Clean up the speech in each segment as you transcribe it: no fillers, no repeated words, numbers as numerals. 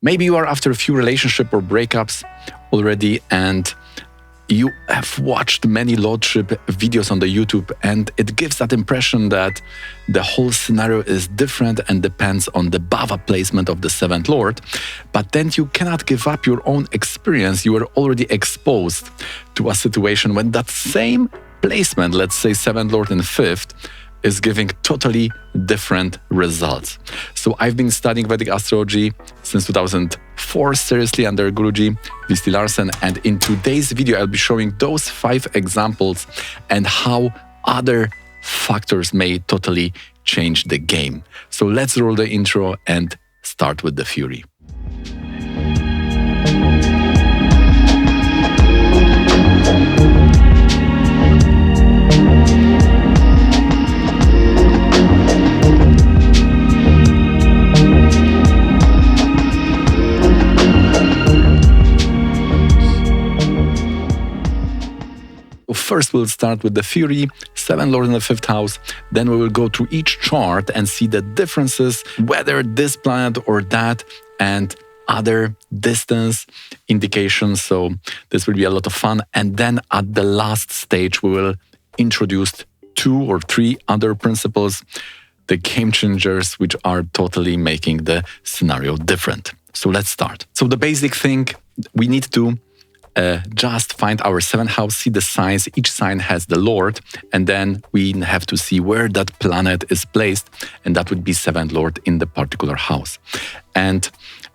Maybe you are after a few relationship or breakups already, and you have watched many lordship videos on the YouTube, and it gives that impression that the whole scenario is different and depends on the bhava placement of the seventh lord. But then you cannot give up your own experience. You were already exposed to a situation when that same placement, let's say seventh lord and fifth, is giving totally different results. So I've been studying Vedic astrology since 2004 seriously under Guruji Visti Larsen, and in today's video I'll be showing those 5 examples and how other factors may totally change the game. So let's roll the intro and start with the fury. First, we'll start with the Fury, 7th Lord in the 5th house. Then we will go through each chart and see the differences, whether this planet or that, and other distance indications. So this will be a lot of fun. And then at the last stage, we will introduce 2 or 3 other principles, the game changers, which are totally making the scenario different. So let's start. So the basic thing, we need to just find our 7th house, see the signs. Each sign has the Lord, and then we have to see where that planet is placed, and that would be 7th Lord in the particular house. And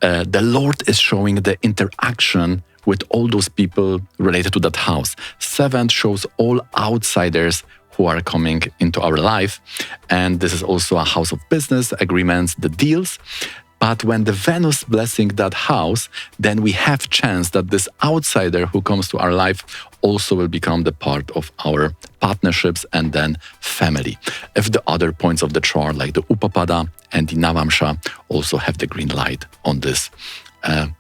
the Lord is showing the interaction with all those people related to that house. 7th shows all outsiders who are coming into our life, and this is also a house of business, agreements, the deals. But when the Venus blessing that house, then we have chance that this outsider who comes to our life also will become the part of our partnerships and then family. If the other points of the chart, like the Upapada and the Navamsha, also have the green light on this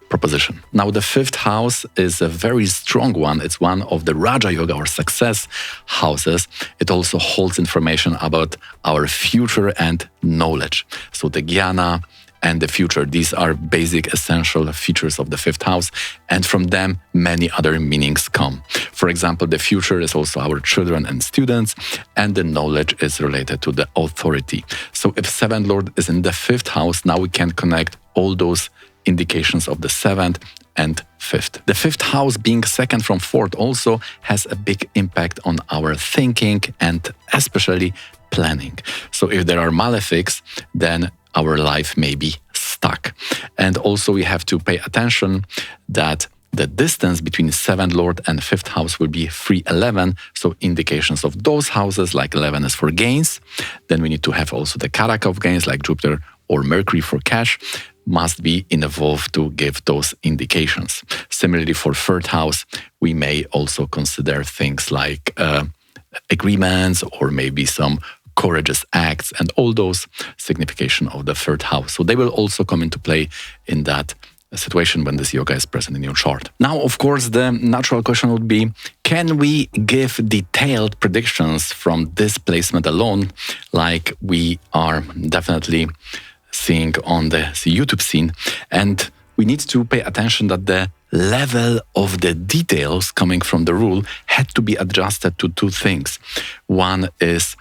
proposition. Now, the 5th house is a very strong one. It's one of the Raja Yoga or success houses. It also holds information about our future and knowledge. So the Jnana and the future, these are basic essential features of the 5th house, and from them many other meanings come. For example, the future is also our children and students, and the knowledge is related to the authority. So if 7th Lord is in the 5th house, now we can connect all those indications of the 7th and 5th. The 5th house, being 2nd from 4th, also has a big impact on our thinking and especially planning. So if there are malefics, then our life may be stuck. And also we have to pay attention that the distance between 7th Lord and 5th house will be 3-11. So indications of those houses, like 11 is for gains. Then we need to have also the Karaka of gains, like Jupiter or Mercury for cash, must be involved to give those indications. Similarly, for 3rd house, we may also consider things like agreements or maybe some courageous acts and all those signification of the 3rd house. So they will also come into play in that situation when this yoga is present in your chart. Now, of course, the natural question would be, can we give detailed predictions from this placement alone, like we are definitely seeing on the YouTube scene? And we need to pay attention that the level of the details coming from the rule had to be adjusted to 2 things. One is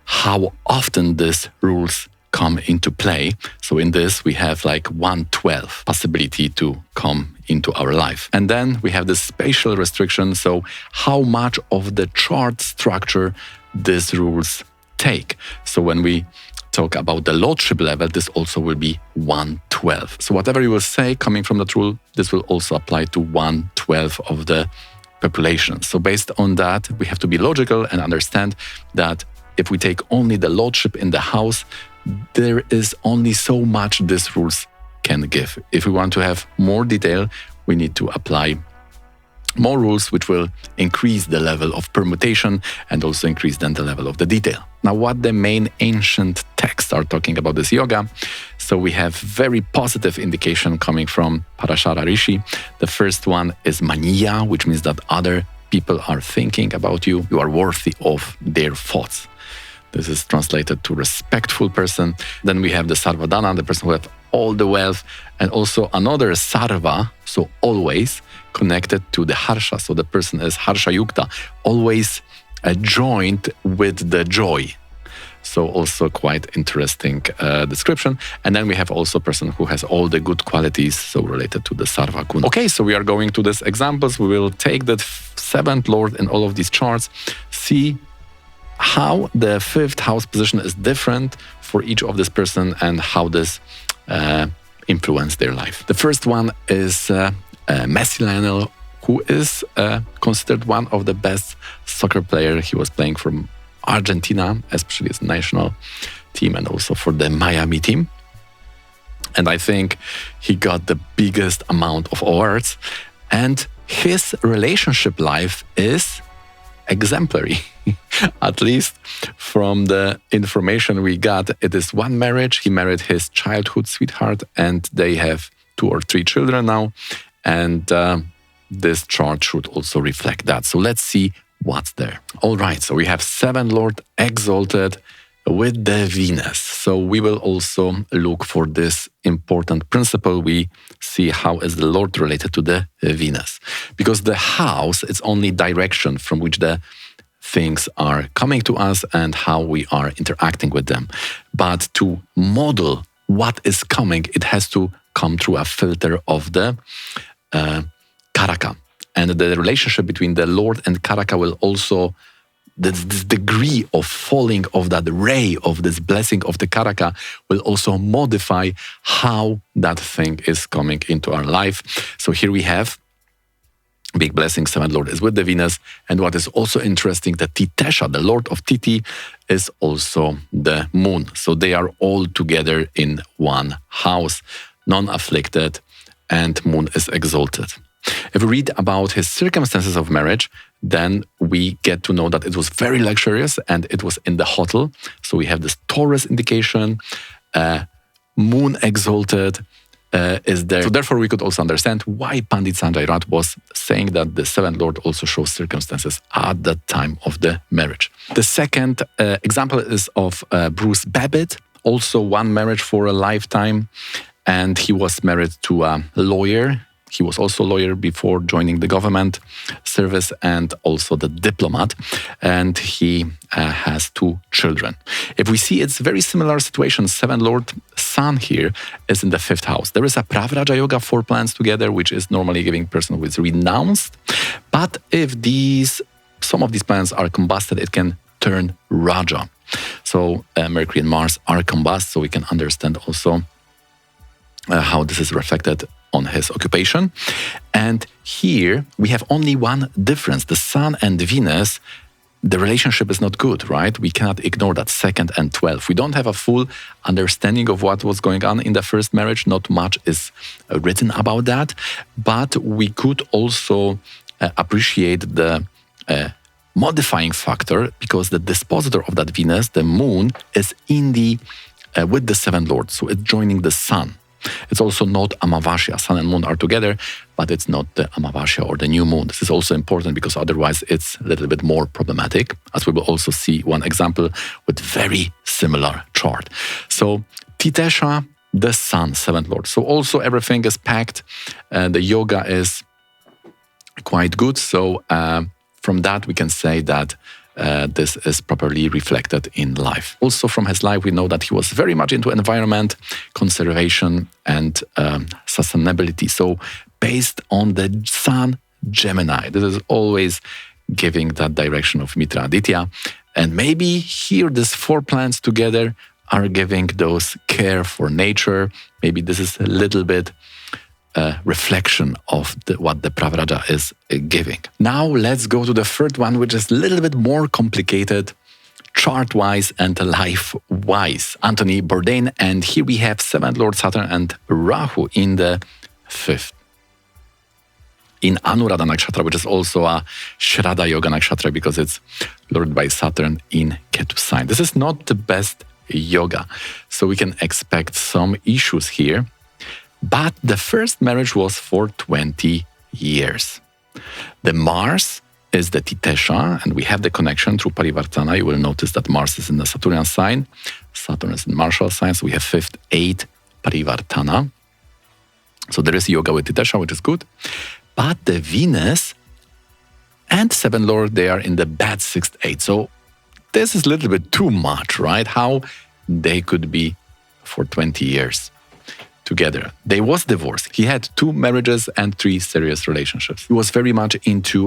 how often these rules come into play. So in this, we have like 1/12 possibility to come into our life. And then we have the spatial restriction. So how much of the chart structure these rules take. So when we talk about the lordship level, this also will be 1/12. So whatever you will say coming from that rule, this will also apply to 1/12 of the population. So based on that, we have to be logical and understand that if we take only the lordship in the house, there is only so much these rules can give. If we want to have more detail, we need to apply more rules, which will increase the level of permutation and also increase then the level of the detail. Now, what the main ancient texts are talking about this yoga. So we have very positive indication coming from Parashara Rishi. The first one is mania, which means that other people are thinking about you. You are worthy of their thoughts. This is translated to respectful person. Then we have the Sarvadana, the person who has all the wealth, and also another Sarva, so always connected to the Harsha. So the person is Harsha Yukta, always joined with the joy. So also quite interesting description. And then we have also a person who has all the good qualities, so related to the Sarva Guna. Okay, so we are going to these examples. We will take the seventh lord in all of these charts, see how the fifth house position is different for each of this person and how this influence their life. The first one is Messi Lionel, who is considered one of the best soccer players. He was playing from Argentina, especially his national team and also for the Miami team. And I think he got the biggest amount of awards. And his relationship life is exemplary. At least from the information we got, it is one marriage. He married his childhood sweetheart and they have 2 or 3 children now. And this chart should also reflect that. So let's see what's there. All right, so we have 7th Lord exalted with the Venus. So we will also look for this important principle. We see how is the Lord related to the Venus. Because the house is only direction from which the things are coming to us and how we are interacting with them. But to model what is coming, it has to come through a filter of the Karaka. And the relationship between the Lord and Karaka will also, this degree of falling of that ray of this blessing of the Karaka will also modify how that thing is coming into our life. So here we have big blessing, 7th Lord is with the Venus. And what is also interesting, the Titesha, the Lord of Titi, is also the Moon. So they are all together in one house, non-afflicted, and Moon is exalted. If we read about his circumstances of marriage, then we get to know that it was very luxurious and it was in the hotel. So we have this Taurus indication, Moon exalted is there. So therefore we could also understand why Pandit Sanjay Rath was saying that the 7th Lord also shows circumstances at the time of the marriage. The second example is of Bruce Babbett, also one marriage for a lifetime, and he was married to a lawyer. He was also a lawyer before joining the government service and also the diplomat. And he has 2 children. If we see, it's very similar situation. 7th Lord Sun here is in the 5th house. There is a Pravraja Yoga, 4 planets together, which is normally giving person who is renounced. But if some of these planets are combusted, it can turn Raja. So Mercury and Mars are combust, so we can understand also how this is reflected on his occupation. And here we have only one difference. The Sun and Venus, the relationship is not good, right? We cannot ignore that 2nd and 12th. We don't have a full understanding of what was going on in the first marriage. Not much is written about that. But we could also appreciate the modifying factor because the dispositor of that Venus, the Moon, is in the with the 7th Lord. So it's joining the Sun. It's also not Amavasya. Sun and Moon are together, but it's not the Amavasya or the new moon. This is also important because otherwise it's a little bit more problematic, as we will also see one example with very similar chart. So Titesha, the Sun, 7th Lord. So also everything is packed. The yoga is quite good. So from that we can say that this is properly reflected in life. Also from his life, we know that he was very much into environment, conservation, and sustainability. So based on the Sun, Gemini, this is always giving that direction of Mitra Aditya. And maybe here, these 4 planets together are giving those care for nature. Maybe this is a little bit reflection of what the Pravraja is giving. Now let's go to the third one, which is a little bit more complicated, chart-wise and life-wise. Anthony Bourdain, and here we have 7th Lord Saturn and Rahu in the 5th. In Anuradha Nakshatra, which is also a Shraddha Yoga Nakshatra because it's lorded by Saturn in Ketu sign. This is not the best yoga, so we can expect some issues here. But the first marriage was for 20 years. The Mars is the Titesha, and we have the connection through Parivartana. You will notice that Mars is in the Saturnian sign, Saturn is in Martial sign, so we have 5th, 8th Parivartana. So there is yoga with Titesha, which is good. But the Venus and 7th Lord, they are in the bad 6th, 8th. So this is a little bit too much, right? How they could be for 20 years together. They was divorced. He had 2 marriages and 3 serious relationships. He was very much into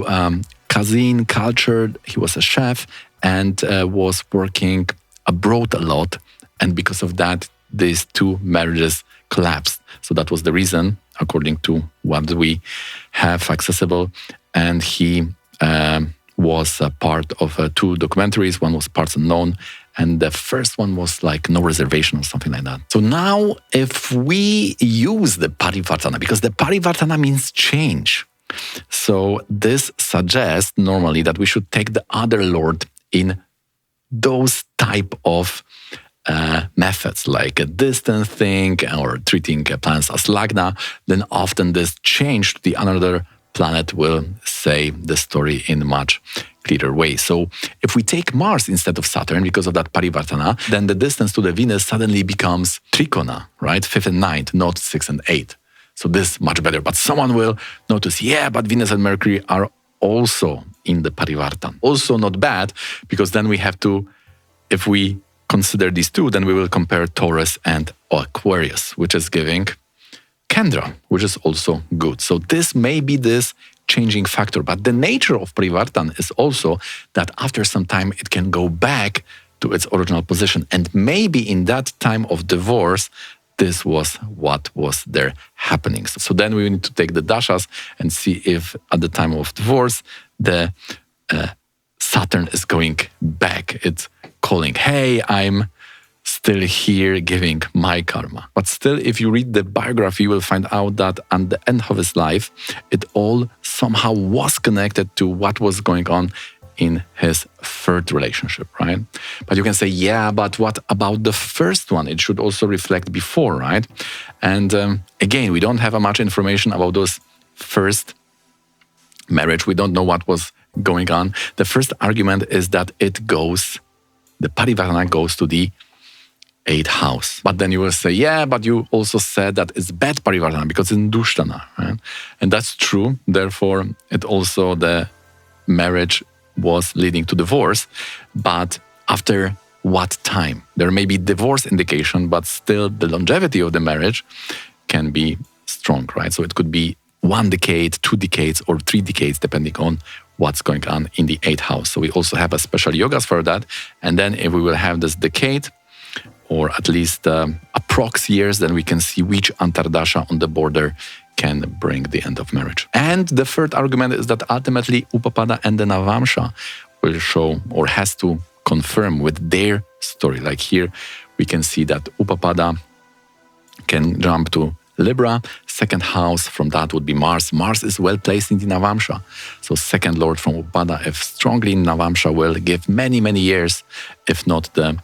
cuisine, culture. He was a chef and was working abroad a lot. And because of that, these 2 marriages collapsed. So that was the reason, according to what we have accessible. And he was a part of 2 documentaries. One was Parts Unknown, and the first one was like No Reservation or something like that. So now if we use the Parivartana, because the Parivartana means change. So this suggests normally that we should take the other Lord in those type of methods, like a distant thing or treating planets as lagna. Then often this change to the another planet will say the story in a much clearer way. So if we take Mars instead of Saturn because of that Parivartana, then the distance to the Venus suddenly becomes trikona, right? 5th and 9th, not 6th and 8th. So this is much better. But someone will notice, yeah, but Venus and Mercury are also in the Parivartana. Also not bad, because then we have to, if we consider these 2, then we will compare Taurus and Aquarius, which is giving Kendra, which is also good. So this may be this changing factor. But the nature of Parivartana is also that after some time it can go back to its original position. And maybe in that time of divorce, this was what was there happening. So then we need to take the dashas and see if at the time of divorce, the Saturn is going back. It's calling, hey, I'm still here giving my karma. But still, if you read the biography, you will find out that at the end of his life, it all somehow was connected to what was going on in his 3rd relationship, right? But you can say, yeah, but what about the first one? It should also reflect before, right? And again, we don't have much information about those first marriage. We don't know what was going on. The first argument is that the Parivartana goes to the 8th house. But then you will say, yeah, but you also said that it's bad Parivartana because it's in Dushtana, right? And that's true. Therefore, it also, the marriage was leading to divorce. But after what time? There may be divorce indication, but still the longevity of the marriage can be strong, right? So it could be 1 decade, 2 decades, or 3 decades, depending on what's going on in the 8th house. So we also have a special yogas for that. And then if we will have this decade, or at least approx years, then we can see which Antardasha on the border can bring the end of marriage. And the 3rd argument is that ultimately Upapada and the Navamsha will show or has to confirm with their story. Like here, we can see that Upapada can jump to Libra, 2nd house, from that would be Mars. Mars is well placed in the Navamsha. So 2nd Lord from Upapada, if strongly in Navamsha, will give many, many years, if not the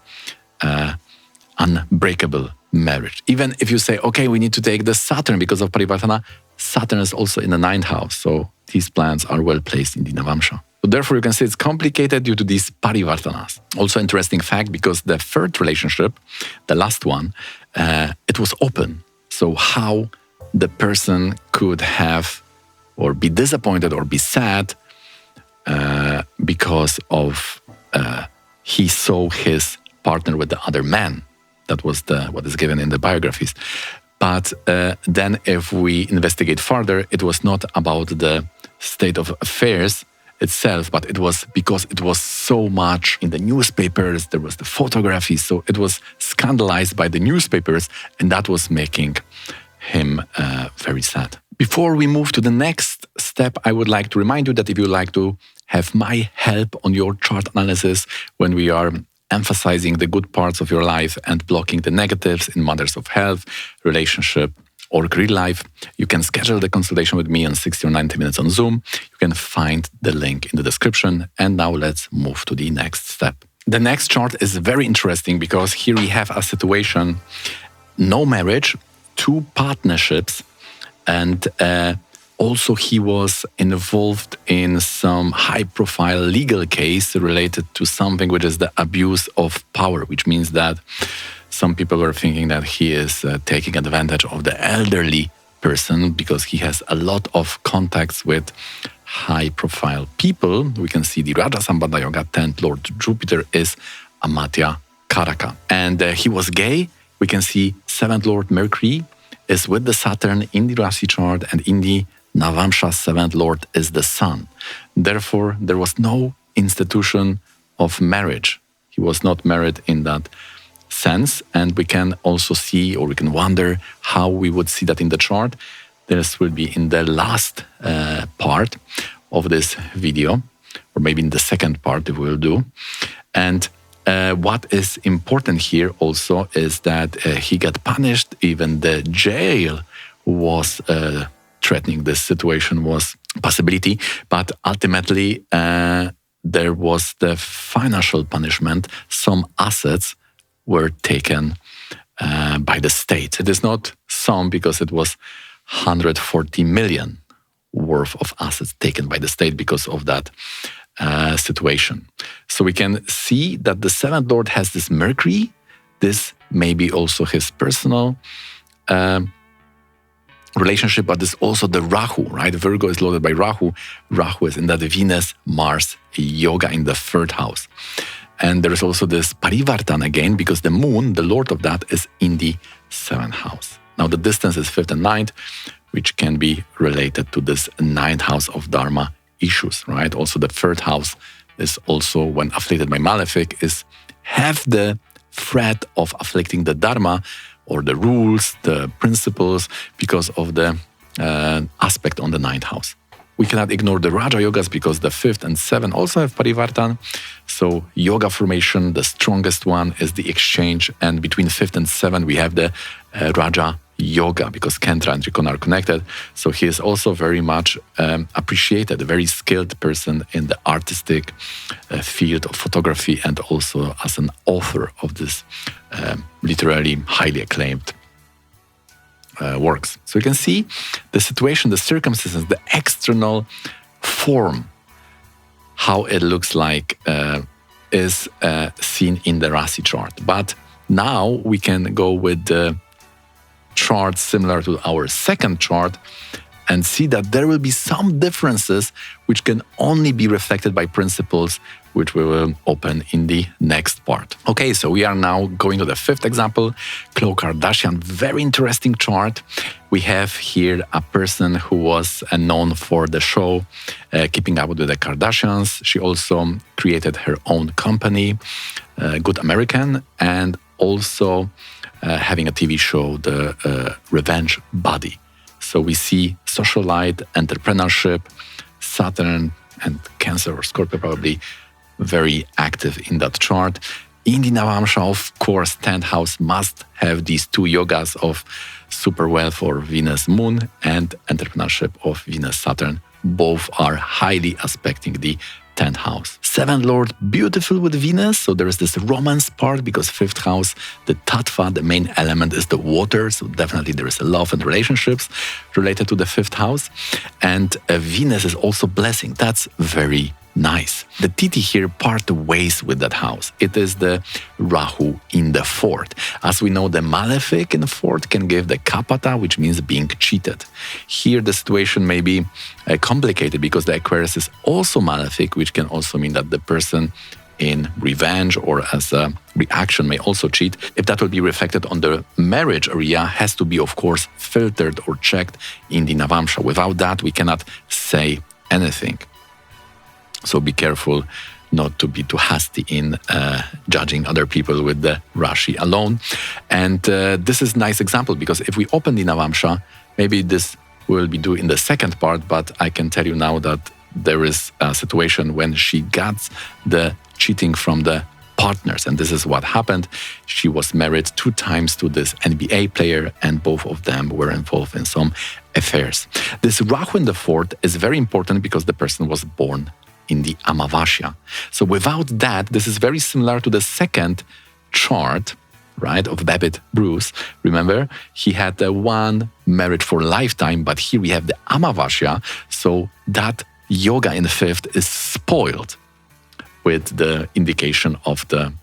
unbreakable marriage. Even if you say, okay, we need to take the Saturn because of Parivartana, Saturn is also in the 9th house. So these planets are well placed in the Navamsha. So therefore, you can say it's complicated due to these Parivartanas. Also interesting fact, because the 3rd relationship, the last one, it was open. So how the person could have or be disappointed or be sad because of he saw his partner with the other man. That was what is given in the biographies. But then if we investigate further, it was not about the state of affairs itself, but it was because it was so much in the newspapers, there was the photography, so it was scandalized by the newspapers, and that was making him very sad. Before we move to the next step, I would like to remind you that if you like to have my help on your chart analysis when we are emphasizing the good parts of your life and blocking the negatives in matters of health, relationship, or career life, you can schedule the consultation with me in 60 or 90 minutes on Zoom. You can find the link in the description. And now let's move to the next step. The next chart is very interesting because here we have a situation, no marriage, 2 partnerships, and Also, he was involved in some high-profile legal case related to something which is the abuse of power, which means that some people were thinking that he is taking advantage of the elderly person because he has a lot of contacts with high-profile people. We can see the Raja Sambandha Yoga 10th Lord Jupiter is Amatya Karaka. And he was gay. We can see 7th Lord Mercury is with the Saturn in the Rasi chart, and in the Navamsha 7th Lord is the Sun. Therefore, there was no institution of marriage. He was not married in that sense, and we can also see, or we can wonder how we would see that in the chart. This will be in the last part of this video, or maybe in the second part if we'll do. And what is important here also is that he got punished. Even the jail was threatening this situation, was a possibility, but ultimately there was the financial punishment. Some assets were taken by the state. It is not some, because it was 140 million worth of assets taken by the state because of that situation. So we can see that the 7th Lord has this Mercury. This may be also his personal relationship, but this also the Rahu, right? Virgo is loaded by Rahu. Rahu is in that Venus-Mars yoga in the 3rd house. And there is also this Paribatana again, because the moon, the lord of that, is in the 7th house. Now the distance is 5th and 9th, which can be related to this 9th house of Dharma issues, right? Also the 3rd house is also, when afflicted by malefic, is have the threat of afflicting the Dharma or the rules, the principles, because of the aspect on the 9th house. We cannot ignore the Raja Yogas because the 5th and 7th also have Parivartan. So yoga formation, the strongest one is the exchange. And between 5th and 7th, we have the Raja Yoga, because Kendra and Trikona are connected. So he is also very much appreciated, a very skilled person in the artistic field of photography, and also as an author of this literally highly acclaimed works. So you can see the situation, the circumstances, the external form, how it looks like is seen in the Rasi chart. But now we can go with the chart similar to our second chart and see that there will be some differences which can only be reflected by principles, which we will open in the next part. Okay, so we are now going to the 5th example, Khloe Kardashian. Very interesting chart. We have here a person who was known for the show Keeping Up with the Kardashians. She also created her own company, Good American, and also having a TV show, The Revenge Body. So we see socialite, entrepreneurship, Saturn and Cancer or Scorpio probably very active in that chart. In the Navamsha, of course, 10th house must have these two yogas of super wealth or Venus Moon and entrepreneurship of Venus Saturn. Both are highly aspecting the 10th house. 7th Lord, beautiful with Venus, so there is this romance part, because 5th house, the tattva, the main element is the water, so definitely there is a love and relationships related to the 5th house. And Venus is also blessing. That's very nice. The Titi here part ways with that house. It is the Rahu in the 4th. As we know, the Malefic in the 4th can give the Kapata, which means being cheated. Here the situation may be complicated because the Aquarius is also Malefic, which can also mean that the person in revenge or as a reaction may also cheat. If that will be reflected on the marriage area, has to be, of course, filtered or checked in the Navamsha. Without that, we cannot say anything. So be careful not to be too hasty in judging other people with the Rashi alone. And this is a nice example, because if we open the Navamsha, maybe this will be due in the second part, but I can tell you now that there is a situation when she gets the cheating from the partners. And this is what happened. She was married 2 times to this NBA player, and both of them were involved in some affairs. This Rahu in the 4th is very important because the person was born in the Amavasya. So without that, this is very similar to the second chart, right, of Babbett Bruce. Remember, he had one marriage for a lifetime, but here we have the Amavasya, so that yoga in the fifth is spoiled with the indication of the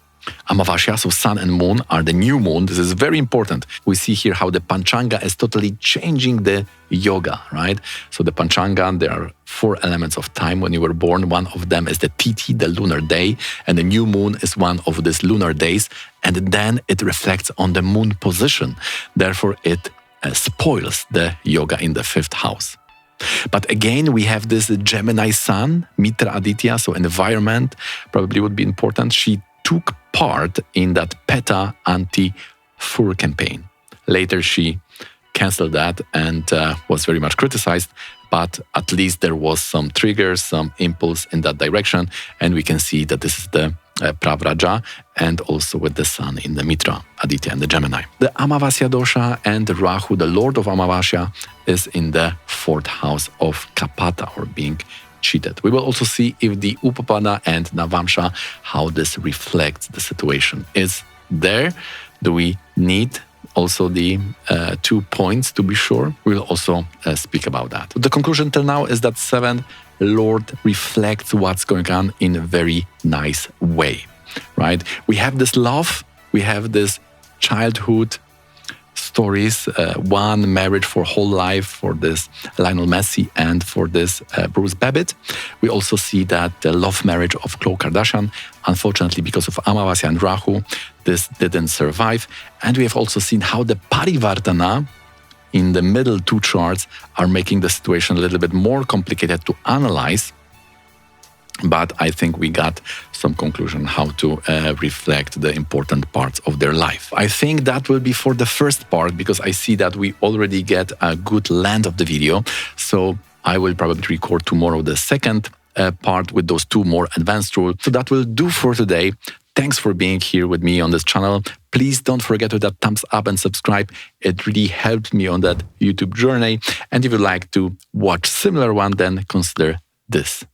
Amavasya, so sun and moon are the new moon. This is very important. We see here how the Panchanga is totally changing the yoga, right? So the Panchanga, there are 4 elements of time when you were born. One of them is the Tithi, the lunar day, and the new moon is one of these lunar days, and then it reflects on the moon position. Therefore, it spoils the yoga in the fifth house. But again, we have this Gemini sun, Mitra Aditya, so environment probably would be important. She took part in that PETA anti-fur campaign. Later, she canceled that and was very much criticized, but at least there was some trigger, some impulse in that direction, and we can see that this is the Pravraja, and also with the sun in the Mitra, Aditya, and the Gemini. The Amavasya dosha and Rahu, the lord of Amavasya, is in the 4th house of Kapata, or being cheated. We will also see if the Upapada and Navamsha, how this reflects the situation. Is there? Do we need also the 2 points to be sure? We will also speak about that. The conclusion till now is that 7th Lord reflects what's going on in a very nice way, right? We have this love, we have this childhood stories, one marriage for whole life for this Lionel Messi and for this Bruce Babbett. We also see that the love marriage of Khloe Kardashian, unfortunately because of Amavasya and Rahu, this didn't survive. And we have also seen how the Parivartana in the middle 2 charts are making the situation a little bit more complicated to analyze. But I think we got some conclusion how to reflect the important parts of their life. I think that will be for the first part, because I see that we already get a good length of the video. So I will probably record tomorrow the second part with those 2 more advanced rules. So that will do for today. Thanks for being here with me on this channel. Please don't forget to hit that thumbs up and subscribe. It really helped me on that YouTube journey. And if you'd like to watch similar one, then consider this.